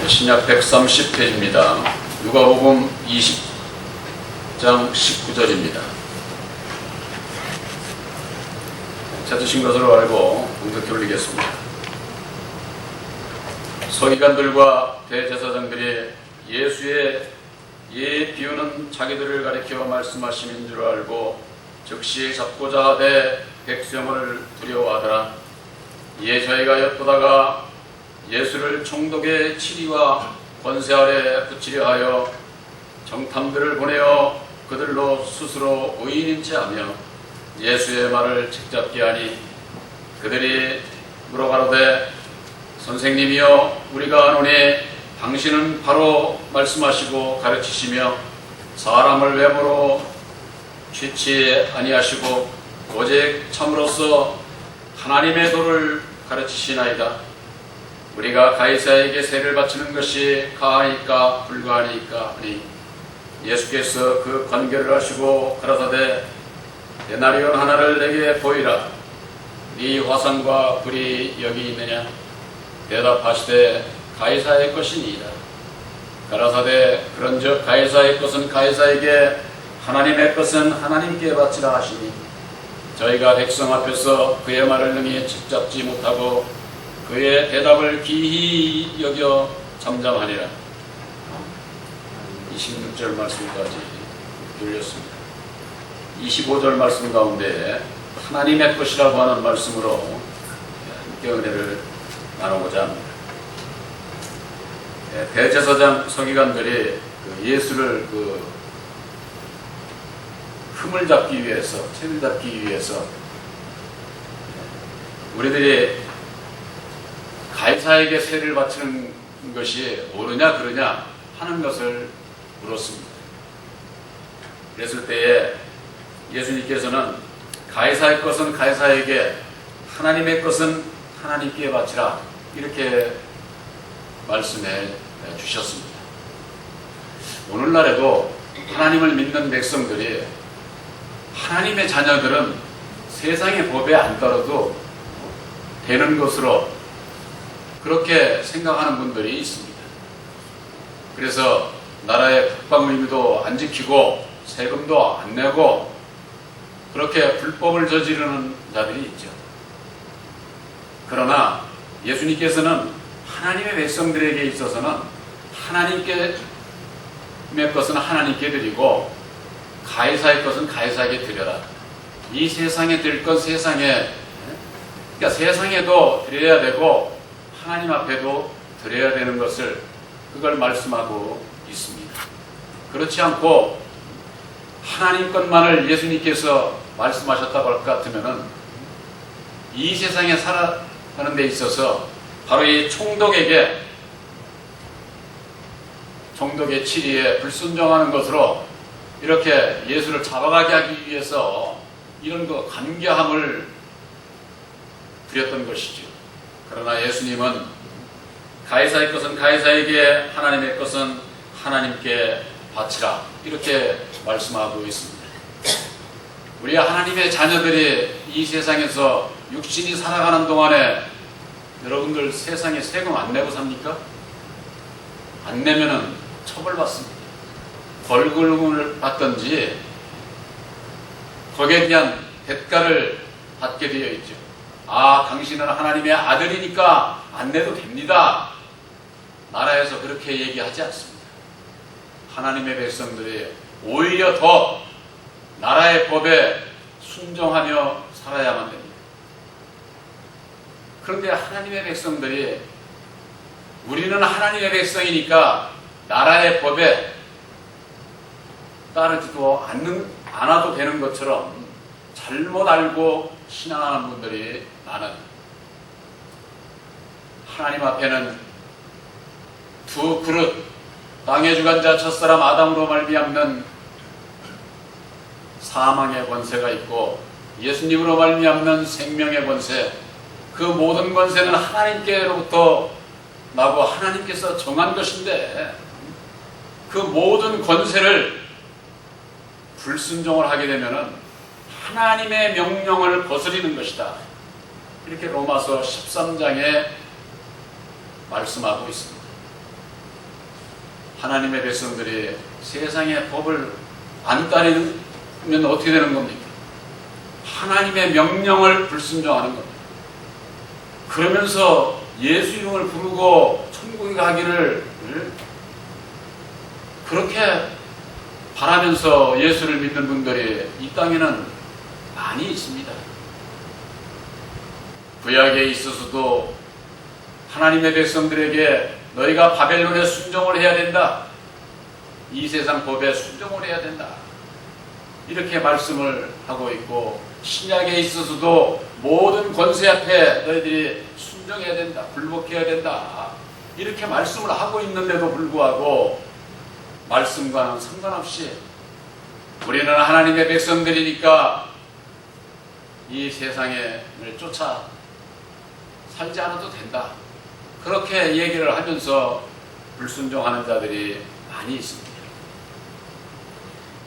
신약 130페이지입니다. 누가복음 20장 19절입니다. 찾으신 것으로 알고 공격해 올리겠습니다. 서기관들과 대제사장들이 예수의 예 비유는 자기들을 가리켜 말씀하심인 줄 알고 즉시 잡고자 하되 백성을 두려워하더라. 이에 저희가 엿보다가 예수를 총독의 치리와 권세 아래 붙이려 하여 정탐들을 보내어 그들로 스스로 의인인 채 하며 예수의 말을 책잡게 하니 그들이 물어가로되 선생님이여 우리가 아노니 당신은 바로 말씀하시고 가르치시며 사람을 외모로 취치 아니하시고 오직 참으로서 하나님의 도를 가르치시나이다. 우리가 가이사에게 세를 바치는 것이 가하니까 불가하니까 하니 예수께서 그 관계를 하시고 가라사대 데나리온 하나를 내게 보이라. 네 화상과 불이 여기 있느냐? 대답하시되 가이사의 것이니이다. 가라사대 그런즉 가이사의 것은 가이사에게 하나님의 것은 하나님께 바치라 하시니 저희가 백성 앞에서 그의 말을 능히 책잡지 못하고 그의 대답을 기히 여겨 잠잠하니라. 26절 말씀까지 돌렸습니다. 25절 말씀 가운데 하나님의 것이라고 하는 말씀으로 함께 은혜를 나누고자 합니다. 대제사장 서기관들이 예수를 흠을 잡기 위해서, 책을 잡기 위해서 우리들이 가이사에게 세를 바치는 것이 옳으냐 그러냐 하는 것을 물었습니다. 그랬을 때에 예수님께서는 가이사의 것은 가이사에게 하나님의 것은 하나님께 바치라 이렇게 말씀해 주셨습니다. 오늘날에도 하나님을 믿는 백성들이 하나님의 자녀들은 세상의 법에 안 따라도 되는 것으로 그렇게 생각하는 분들이 있습니다. 그래서 나라의 국방의무도 안 지키고 세금도 안 내고 그렇게 불법을 저지르는 자들이 있죠. 그러나 예수님께서는 하나님의 백성들에게 있어서는 하나님께 것은 하나님께 드리고 가이사의 것은 가이사에게 드려라. 이 세상에 드릴 건 세상에, 그러니까 세상에도 드려야 되고 하나님 앞에도 드려야 되는 것을 그걸 말씀하고 있습니다. 그렇지 않고 하나님 것만을 예수님께서 말씀하셨다고 할 것 같으면은 이 세상에 살아가는 데 있어서 바로 이 총독의 치리에 불순종하는 것으로 이렇게 예수를 잡아가게 하기 위해서 이런 간교함을 부렸던 것이죠. 그러나 예수님은 가이사의 것은 가이사에게 하나님의 것은 하나님께 바치라 이렇게 말씀하고 있습니다. 우리 하나님의 자녀들이 이 세상에서 육신이 살아가는 동안에 여러분들 세상에 세금 안 내고 삽니까? 안 내면은 처벌받습니다. 벌금을 받든지 거기에 대한 대가를 받게 되어 있죠. 아, 당신은 하나님의 아들이니까 안 내도 됩니다. 나라에서 그렇게 얘기하지 않습니다. 하나님의 백성들이 오히려 더 나라의 법에 순종하며 살아야만 됩니다. 그런데 하나님의 백성들이 우리는 하나님의 백성이니까 나라의 법에 따르지도 않아도 되는 것처럼 잘못 알고 신앙하는 분들이 많은 하나님 앞에는 두 그릇 땅의 주관자 첫사람 아담으로 말미암는 사망의 권세가 있고 예수님으로 말미암는 생명의 권세, 그 모든 권세는 하나님께로부터 나고 하나님께서 정한 것인데 그 모든 권세를 불순종을 하게 되면은 하나님의 명령을 거스리는 것이다. 이렇게 로마서 13장에 말씀하고 있습니다. 하나님의 백성들이 세상의 법을 안 따르면 어떻게 되는 겁니까? 하나님의 명령을 불순종하는 겁니다. 그러면서 예수 이름을 부르고 천국에 가기를 그렇게 바라면서 예수를 믿는 분들이 이 땅에는 많이 있습니다. 구약에 있어서도 하나님의 백성들에게 너희가 바벨론에 순종을 해야 된다. 이 세상 법에 순종을 해야 된다. 이렇게 말씀을 하고 있고, 신약에 있어서도 모든 권세 앞에 너희들이 순종해야 된다. 굴복해야 된다. 이렇게 말씀을 하고 있는데도 불구하고 말씀과는 상관없이 우리는 하나님의 백성들이니까 이 세상을 쫓아 살지 않아도 된다. 그렇게 얘기를 하면서 불순종하는 자들이 많이 있습니다.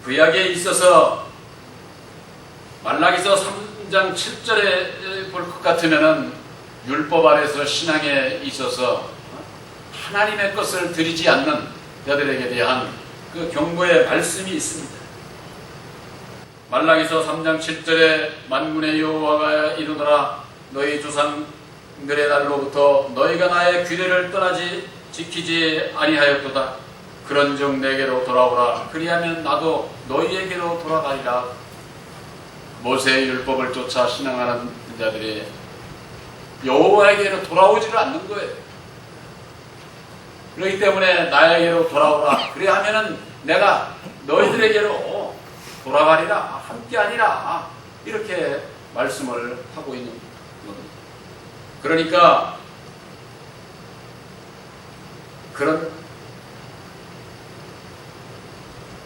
구약에 있어서 말라기서 3장 7절에 볼 것 같으면은 율법 아래서 신앙에 있어서 하나님의 것을 드리지 않는 자들에게 대한 그 경고의 말씀이 있습니다. 말라기서 3장 7절에 만군의 여호와가 이르노라 너희 조상들의 날로부터 너희가 나의 규례를 떠나지 지키지 아니하였도다. 그런즉 내게로 돌아오라. 그리하면 나도 너희에게로 돌아가리라. 모세의 율법을 쫓아 신앙하는 자들이 여호와에게로 돌아오지를 않는 거예요. 그렇기 때문에 나에게로 돌아오라. 그리하면은 내가 너희들에게로 돌아가리라. 함께하리라. 이렇게 말씀을 하고 있는 겁니다. 그러니까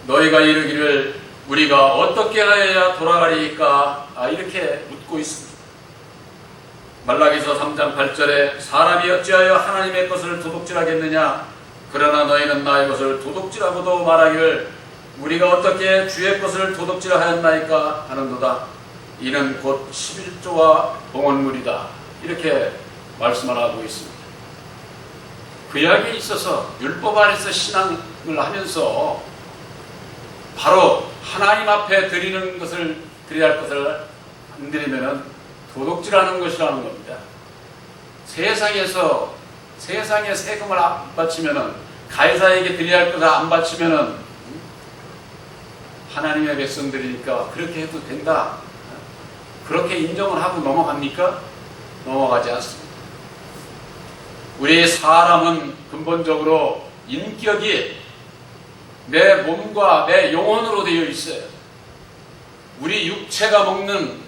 너희가 이르기를 우리가 어떻게 하여야 돌아가리까? 이렇게 묻고 있습니다. 말라기서 3장 8절에 사람이 어찌하여 하나님의 것을 도둑질하겠느냐? 그러나 너희는 나의 것을 도둑질하고도 말하기를 우리가 어떻게 주의 것을 도둑질하였나이까 하는도다. 이는 곧 11조와 봉헌물이다. 이렇게 말씀을 하고 있습니다. 구약에 있어서 율법 안에서 신앙을 하면서 바로 하나님 앞에 드리는 것을 드려야 할 것을 안 드리면은 도둑질하는 것이라는 겁니다. 세상에 세금을 안 바치면은 가이사에게 드려야 할 것을 안 바치면은 하나님의 백성들이니까 그렇게 해도 된다. 그렇게 인정을 하고 넘어갑니까? 넘어가지 않습니다. 우리 사람은 근본적으로 인격이 내 몸과 내 영혼으로 되어 있어요. 우리 육체가 먹는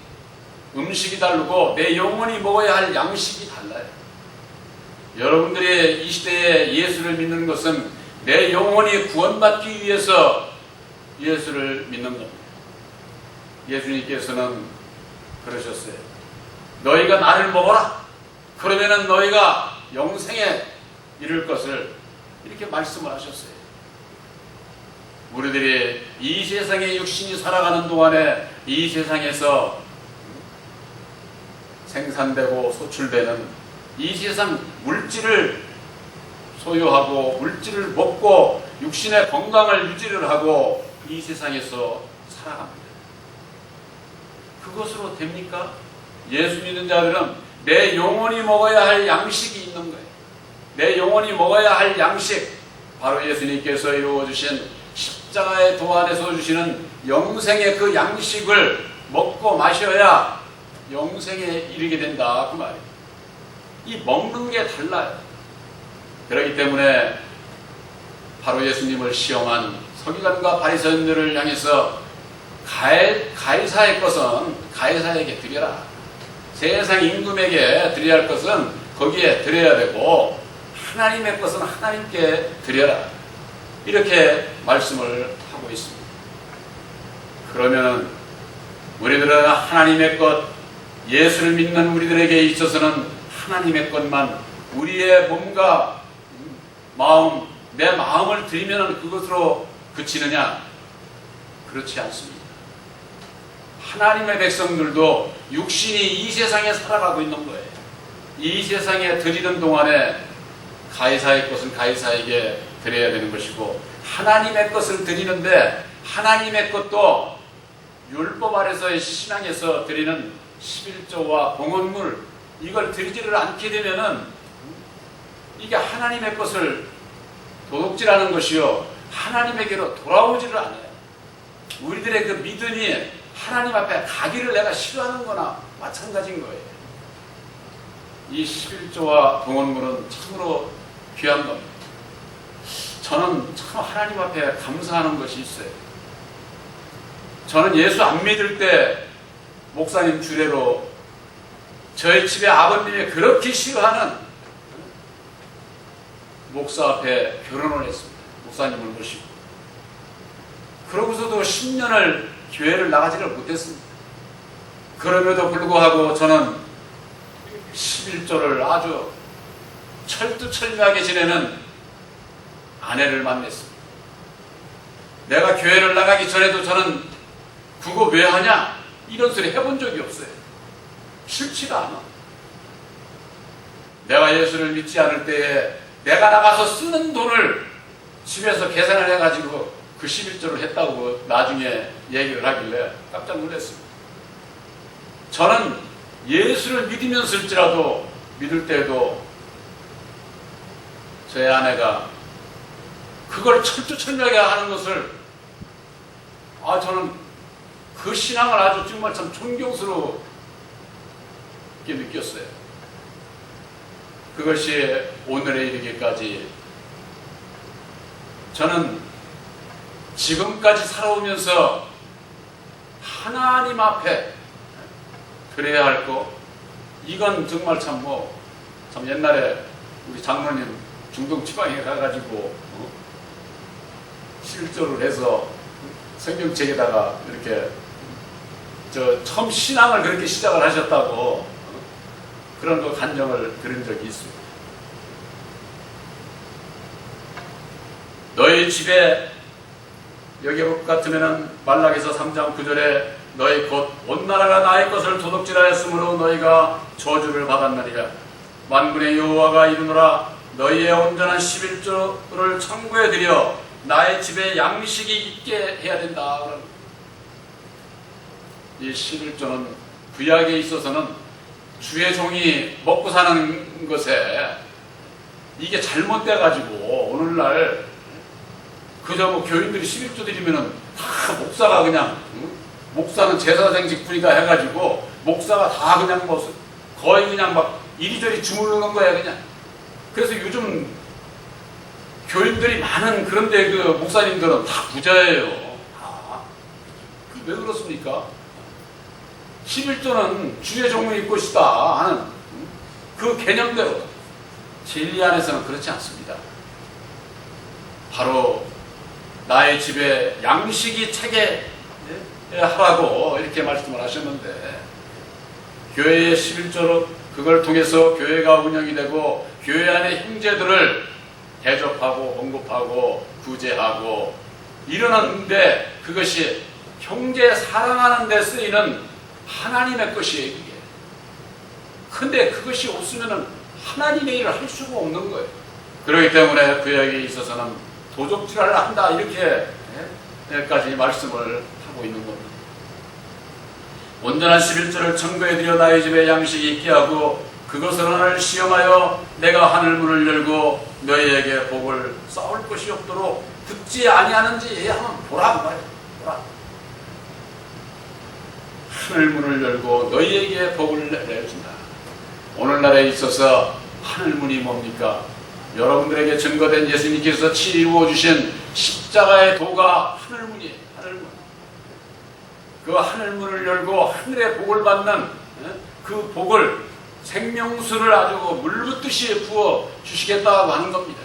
음식이 다르고 내 영혼이 먹어야 할 양식이 달라요. 여러분들이 이 시대에 예수를 믿는 것은 내 영혼이 구원받기 위해서 예수를 믿는 겁니다. 예수님께서는 그러셨어요. 너희가 나를 먹어라. 그러면은 너희가 영생에 이를 것을 이렇게 말씀을 하셨어요. 우리들이 이 세상에 육신이 살아가는 동안에 이 세상에서 생산되고 소출되는 이 세상 물질을 소유하고 물질을 먹고 육신의 건강을 유지를 하고 이 세상에서 살아갑니다. 그것으로 됩니까? 예수 믿는 자들은 내 영혼이 먹어야 할 양식이 있는 거예요. 내 영혼이 먹어야 할 양식, 바로 예수님께서 이루어주신 십자가의 도 안에서 주시는 영생의 그 양식을 먹고 마셔야 영생에 이르게 된다. 그 말이에요. 이 먹는 게 달라요. 그렇기 때문에 바로 예수님을 시험한 서기관과 바리새인들을 향해서 가이사의 것은 가이사에게 드려라. 세상 임금에게 드려야 할 것은 거기에 드려야 되고 하나님의 것은 하나님께 드려라. 이렇게 말씀을 하고 있습니다. 그러면 우리들은 하나님의 것, 예수를 믿는 우리들에게 있어서는 하나님의 것만 우리의 몸과 마음, 내 마음을 드리면 그것으로 그치느냐? 그렇지 않습니다. 하나님의 백성들도 육신이 이 세상에 살아가고 있는 거예요. 이 세상에 드리는 동안에 가이사의 것은 가이사에게, 드려야 되는 것이고, 하나님의 것을 드리는데 하나님의 것도 율법 아래서의 신앙에서 드리는 11조와 봉헌물, 이걸 드리지를 않게 되면은 이게 하나님의 것을 도둑질하는 것이요, 하나님에게로 돌아오지를 않아요. 우리들의 그 믿음이 하나님 앞에 가기를 내가 싫어하는 거나 마찬가지인 거예요. 이 11조와 봉헌물은 참으로 귀한 겁니다. 저는 참 하나님 앞에 감사하는 것이 있어요. 저는 예수 안 믿을 때 목사님 주례로 저희 집에 아버님이 그렇게 싫어하는 목사 앞에 결혼을 했습니다. 목사님을 모시고. 그러고서도 10년을 교회를 나가지를 못했습니다. 그럼에도 불구하고 저는 11조를 아주 철두철미하게 지내는 아내를 만났습니다. 내가 교회를 나가기 전에도 저는 그거 왜 하냐? 이런 소리 해본 적이 없어요. 싫지가 않아. 내가 예수를 믿지 않을 때에 내가 나가서 쓰는 돈을 집에서 계산을 해가지고 그 11조를 했다고 나중에 얘기를 하길래 깜짝 놀랐습니다. 저는 예수를 믿으면서일지라도 믿을 때도 저희 아내가 그걸 철두철미하게 하는 것을 저는 그 신앙을 아주 정말 참 존경스럽게 느꼈어요. 그것이 오늘에 이르기까지 저는 지금까지 살아오면서 하나님 앞에 그래야 할 거, 이건 정말 참 옛날에 우리 장로님 중동 지방에 가가지고 실조를 해서 성경책에다가 이렇게 처음 신앙을 그렇게 시작을 하셨다고 그런 거 간증을 들은 적이 있습니다. 너희 집에 여기 것 같으면은 말라기서 3장 9절에 너희 곧 온 나라가 나의 것을 도둑질하였으므로 너희가 저주를 받았느니라. 만군의 여호와가 이르노라. 너희의 온전한 11조를 청구해 드려 나의 집에 양식이 있게 해야 된다. 이 11조는 구약에 있어서는 주의 종이 먹고 사는 것에 이게 잘못돼가지고 오늘날 그저 교인들이 11조 드리면은 다 목사가 그냥 목사는 제사장직분이다 해가지고 목사가 다 그냥 거의 그냥 막 이리저리 주물르는 거야 그냥. 그래서 요즘 교인들이 많은 그런데 그 목사님들은 다 부자예요. 왜 그렇습니까? 11조는 주의 종이 것이다 하는 그 개념대로 진리 안에서는 그렇지 않습니다. 바로 나의 집에 양식이 차게 하라고 이렇게 말씀을 하셨는데, 교회의 11조로 그걸 통해서 교회가 운영이 되고 교회 안의 형제들을 대접하고 언급하고 구제하고 이러는데, 그것이 형제 사랑하는 데 쓰이는 하나님의 것이에요. 이게. 근데 그것이 없으면 하나님의 일을 할 수가 없는 거예요. 그렇기 때문에 구약에 있어서는 도적질을 한다 이렇게까지 말씀을 하고 있는 겁니다. 온전한 11조를 청구해드려 나의 집에 양식이 있게 하고 그것을 하늘 시험하여 내가 하늘문을 열고 너희에게 복을 쌓을 것이 없도록 듣지 아니하는지 한번 보라 그 말이야. 보라. 하늘문을 열고 너희에게 복을 내준다. 오늘날에 있어서 하늘문이 뭡니까? 여러분들에게 증거된 예수님께서 치루어 주신 십자가의 도가 하늘문이에요. 하늘문. 그 하늘문을 열고 하늘의 복을 받는 그 복을 생명수를 아주 물붓듯이 부어 주시겠다고 하는 겁니다.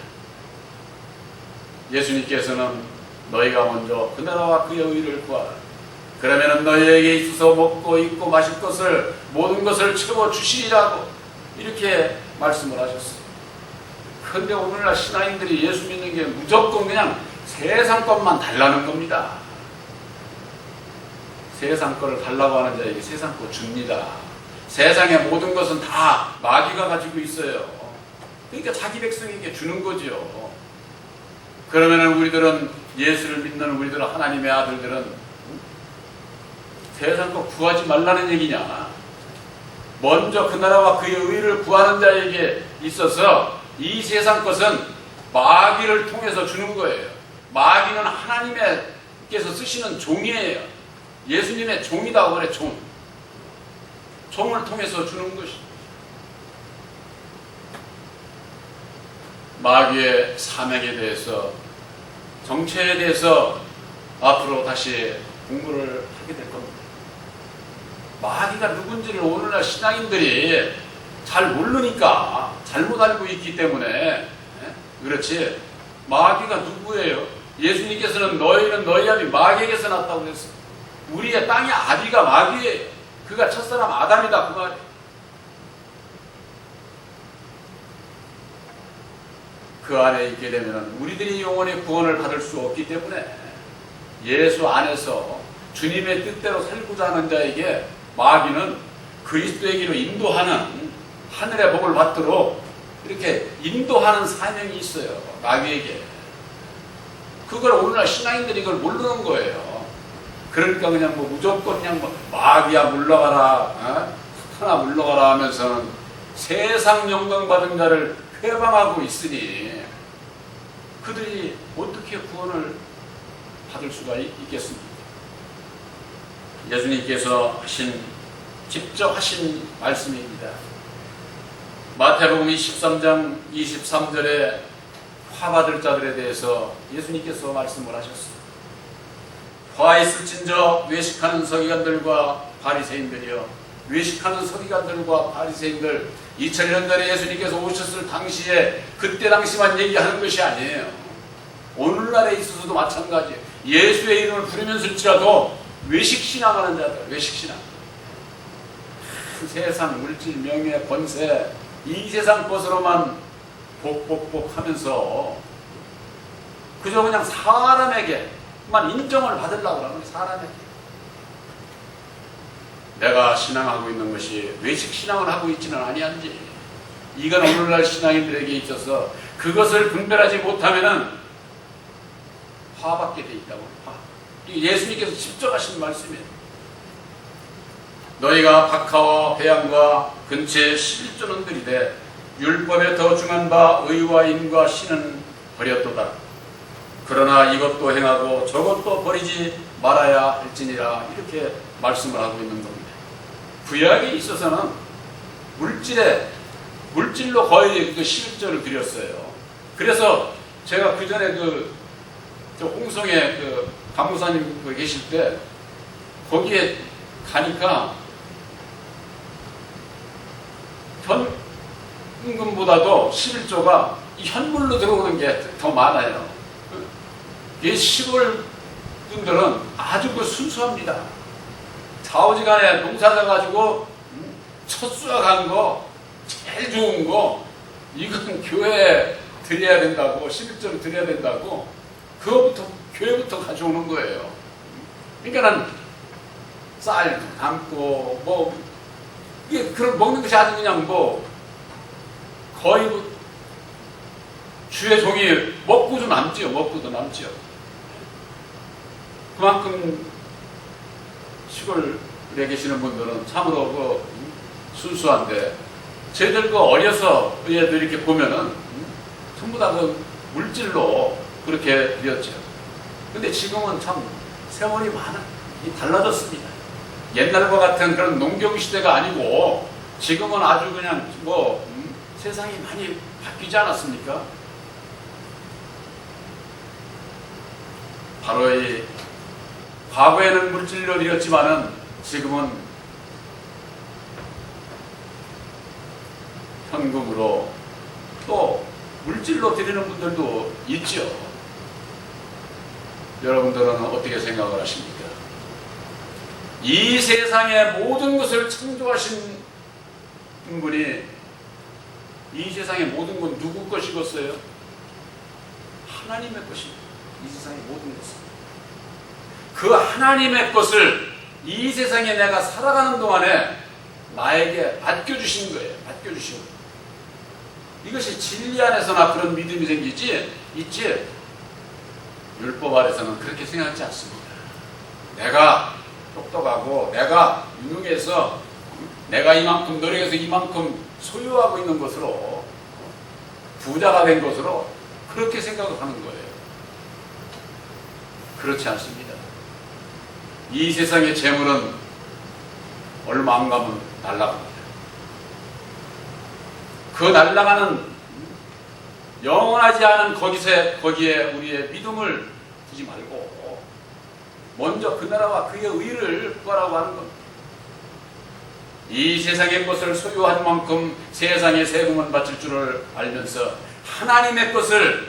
예수님께서는 너희가 먼저 그 나라와 그의 의를 구하라. 그러면은 너희에게 있어서 먹고 입고 마실 것을 모든 것을 채워 주시리라고 이렇게 말씀을 하셨어요. 그런데 오늘날 신앙인들이 예수 믿는 게 무조건 그냥 세상 것만 달라는 겁니다. 세상 거를 달라고 하는 자에게 세상 거 줍니다. 세상의 모든 것은 다 마귀가 가지고 있어요. 그러니까 자기 백성에게 주는 거죠. 그러면은 우리들은, 예수를 믿는 우리들은, 하나님의 아들들은 세상 거 구하지 말라는 얘기냐? 먼저 그 나라와 그의 의를 구하는 자에게 있어서 이 세상 것은 마귀를 통해서 주는 거예요. 마귀는 하나님께서 쓰시는 종이에요. 예수님의 종이다 그래, 종. 종을 통해서 주는 것이. 마귀의 사명에 대해서, 정체에 대해서 앞으로 다시 공부를 하게 될 겁니다. 마귀가 누군지를 오늘날 신앙인들이 잘 모르니까, 잘못 알고 있기 때문에 그렇지. 마귀가 누구예요? 예수님께서는 너희는 너희 아비 마귀에게서 났다고 그랬어요. 우리의 땅의 아비가 마귀예요. 그가 첫사람 아담이다 그 말이에요. 그 안에 있게 되면 우리들이 영원히 구원을 받을 수 없기 때문에 예수 안에서 주님의 뜻대로 살고자 하는 자에게 마귀는 그리스도에게로 인도하는, 하늘의 복을 받도록 이렇게 인도하는 사명이 있어요. 마귀에게. 그걸 오늘날 신앙인들이 이걸 모르는 거예요. 그러니까 그냥 뭐 무조건 그냥 뭐 마귀야 물러가라, 하나 물러가라 하면서는 세상 영광 받은 자를 회방하고 있으니 그들이 어떻게 구원을 받을 수가 있겠습니까? 예수님께서 직접 하신 말씀입니다. 마태복음 23장 23절에 화받을 자들에 대해서 예수님께서 말씀을 하셨습니다. 화 있을진저 외식하는 서기관들과 바리새인들이여, 외식하는 서기관들과 바리새인들, 2000년 전에 예수님께서 오셨을 당시에 그때 당시만 얘기하는 것이 아니에요. 오늘날에 있어서도 마찬가지예요. 예수의 이름을 부르면서일지라도 외식신앙하는 자들, 외식신앙. 세상 물질, 명예, 권세, 이 세상 것으로만 복복복 하면서 그저 그냥 사람에게만 인정을 받으려고 하는 거예요. 사람에게. 내가 신앙하고 있는 것이 외식신앙을 하고 있지는 아니한지, 이건 오늘날 신앙인들에게 있어서 그것을 분별하지 못하면은 화받게 돼 있다고. 예수님께서 직접 하신 말씀이에요. 너희가 박하와 배양과 근처에 11조는 들이되 율법에 더 중한 바 의와 인과 신은 버렸도다. 그러나 이것도 행하고 저것도 버리지 말아야 할지니라. 이렇게 말씀을 하고 있는 겁니다. 구약에 있어서는 물질로 거의 그 11조를 드렸어요. 그래서 제가 그 전에 저 홍성에 강무사님 계실 때 거기에 가니까 현금보다도 11조가 현물로 들어오는 게 더 많아요. 이 시골 분들은 아주 순수합니다. 좌우지간에 농사져 가지고 첫 수확한 거, 제일 좋은 거, 이건 교회에 드려야 된다고, 11조를 드려야 된다고, 그거부터 교회부터 가져오는 거예요. 그러니까 쌀 담고 이게 그런 먹는 것이 아주 그냥 거의 주의 종이 먹고도 남지요. 먹고도 남지요. 그만큼 시골에 계시는 분들은 참으로 순수한데, 저희들 어려서 얘들 이렇게 보면은 전부 다 물질로 그렇게 되었죠. 근데 지금은 참 세월이 달라졌습니다. 옛날과 같은 그런 농경 시대가 아니고 지금은 아주 그냥 세상이 많이 바뀌지 않았습니까? 바로 이 과거에는 물질로 드렸지만은 지금은 현금으로 또 물질로 드리는 분들도 있죠. 여러분들은 어떻게 생각을 하십니까? 이 세상의 모든 것을 창조하신 분이 이 세상의 모든 건 누구 것이겠어요? 하나님의 것입니다. 이 세상의 모든 것은. 그 하나님의 것을 이 세상에 내가 살아가는 동안에 나에게 맡겨주신 거예요. 맡겨주신 거예요. 이것이 진리 안에서나 그런 믿음이 생기지, 있지. 율법 아래서는 그렇게 생각하지 않습니다. 내가 똑똑하고 내가 유능해서 내가 이만큼 노력해서 이만큼 소유하고 있는 것으로 부자가 된 것으로 그렇게 생각을 하는 거예요. 그렇지 않습니다. 이 세상의 재물은 얼마 안 가면 날아갑니다. 그 날아가는 영원하지 않은 거기에 우리의 믿음을 두지 말고 먼저 그 나라와 그의 의를 구하라고 하는 겁니다. 이 세상의 것을 소유한 만큼 세상의 세금은 바칠 줄을 알면서 하나님의 것을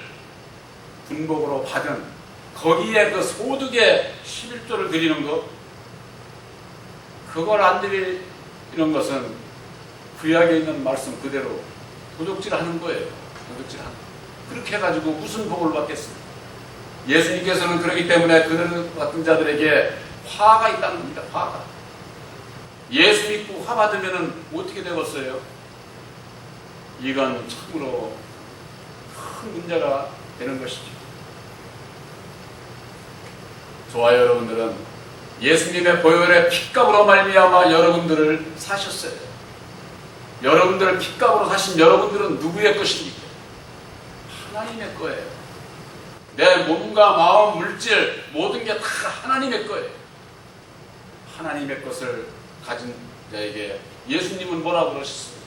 분복으로 받은 거기에 그 소득의 11조를 드리는 것, 그걸 안 드리는 것은 구약에 있는 말씀 그대로 도둑질하는 거예요. 도둑질하는 거. 그렇게 해가지고 무슨 복을 받겠습니까? 예수님께서는 그렇기 때문에 그들 같은 자들에게 화가 있다는 겁니다. 화가. 예수 믿고 화 받으면 어떻게 되겠어요? 이건 참으로 큰 문제가 되는 것이죠. 저와 여러분들은 예수님의 보혈의 핏값으로 말미암아 여러분들을 사셨어요. 여러분들을 핏값으로 사신 여러분들은 누구의 것입니까? 하나님의 거예요. 내 몸과 마음, 물질 모든 게 다 하나님의 거예요. 하나님의 것을 가진 자에게 예수님은 뭐라고 그러셨습니까?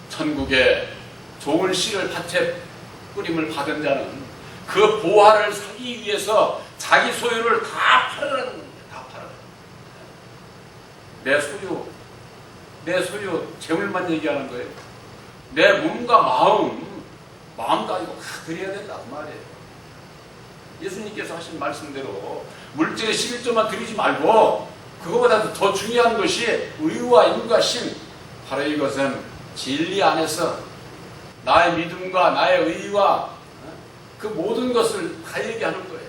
천국에 좋은 씨를 밭에 뿌림을 받은 자는 그 보화를 사기 위해서 자기 소유를 다 팔으라는 겁니다. 다 팔아라. 내 소유, 재물만 얘기하는 거예요. 내 몸과 마음 가지고 다 드려야 된다 그 말이에요. 예수님께서 하신 말씀대로 물질의 11조만 드리지 말고 그거보다 더 중요한 것이 의와 인과심. 바로 이것은 진리 안에서 나의 믿음과 나의 의와 그 모든 것을 다 얘기하는 거예요.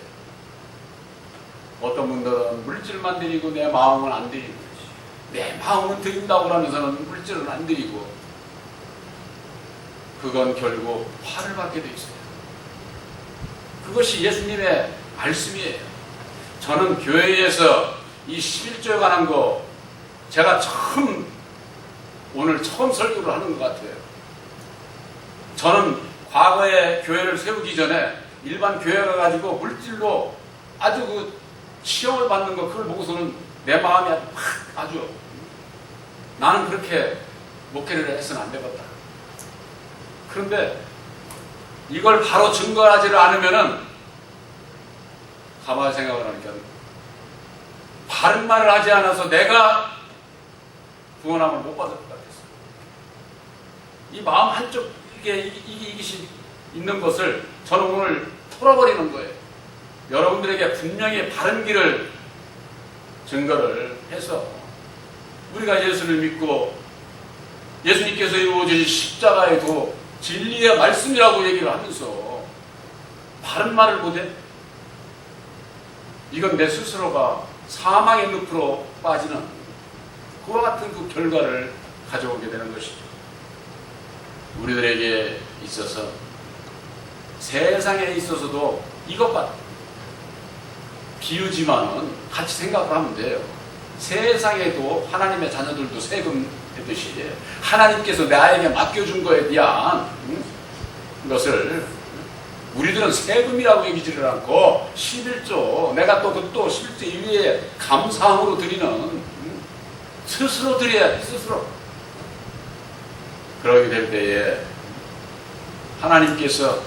어떤 분들은 물질만 드리고 내 마음은 안 드리는 거지. 내 마음은 드린다고 하면서는 물질은 안 드리고, 그건 결국 화를 받게 돼 있어요. 그것이 예수님의 말씀이에요. 저는 교회에서 이 11조에 관한 거 제가 오늘 처음 설교를 하는 것 같아요. 저는 과거에 교회를 세우기 전에 일반 교회가 가지고 물질로 아주 그 시험을 받는 거, 그걸 보고서는 내 마음이 아주 나는 그렇게 목회를 해서는 안 되겠다. 그런데 이걸 바로 증거하지를 않으면은 가만히 생각을 하니까 바른 말을 하지 않아서 내가 구원함을 못 받을 것 같았어요. 이 마음 한쪽에 이것이 있는 것을 저는 오늘 털어버리는 거예요. 여러분들에게 분명히 바른 길을 증거를 해서 우리가 예수를 믿고 예수님께서 이루어진 십자가의 도 진리의 말씀이라고 얘기를 하면서 바른 말을 못해? 이건 내 스스로가 사망의 늪으로 빠지는 그와 같은 그 결과를 가져오게 되는 것이죠. 우리들에게 있어서 세상에 있어서도 이것과 비유지만은 같이 생각을 하면 돼요. 세상에도 하나님의 자녀들도 세금 했듯이 하나님께서 나에게 맡겨준 거에 대한 것을 우리들은 세금이라고 얘기지를 않고 11조, 내가 또 11조 이외에 감사함으로 드리는, 스스로 드려야 돼, 스스로. 그러게 될 때에 하나님께서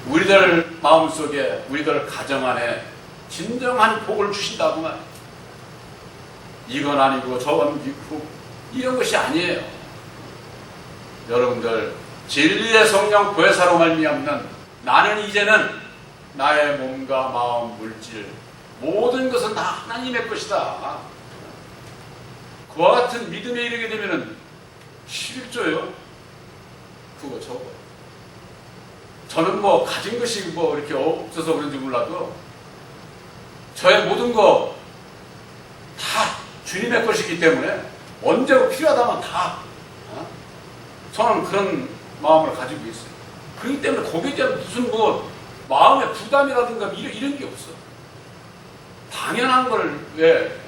우리들 마음속에, 우리들 가정 안에 진정한 복을 주신다고 말. 이건 아니고 저건 있고 이런 것이 아니에요. 여러분들 진리의 성령 보혜사로 말미암는 나는 이제는 나의 몸과 마음, 물질 모든 것은 다 하나님의 것이다. 그와 같은 믿음에 이르게 되면은 11조요. 그거 저거. 저는 뭐 가진 것이 뭐 이렇게 없어서 그런지 몰라도 저의 모든 거 다 주님의 것이기 때문에 언제 필요하다면 다 저는 그런 마음을 가지고 있어요. 그렇기 때문에 거기에 대한 무슨 뭐 마음의 부담이라든가 이런 게 없어. 당연한 걸 왜?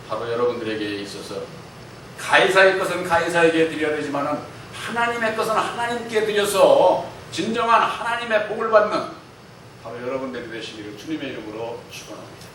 바로 여러분들에게 있어서 가이사의 것은 가이사에게 드려야 되지만은 하나님의 것은 하나님께 드려서 진정한 하나님의 복을 받는 바로 여러분들이 되시기를 주님의 이름으로 축원합니다.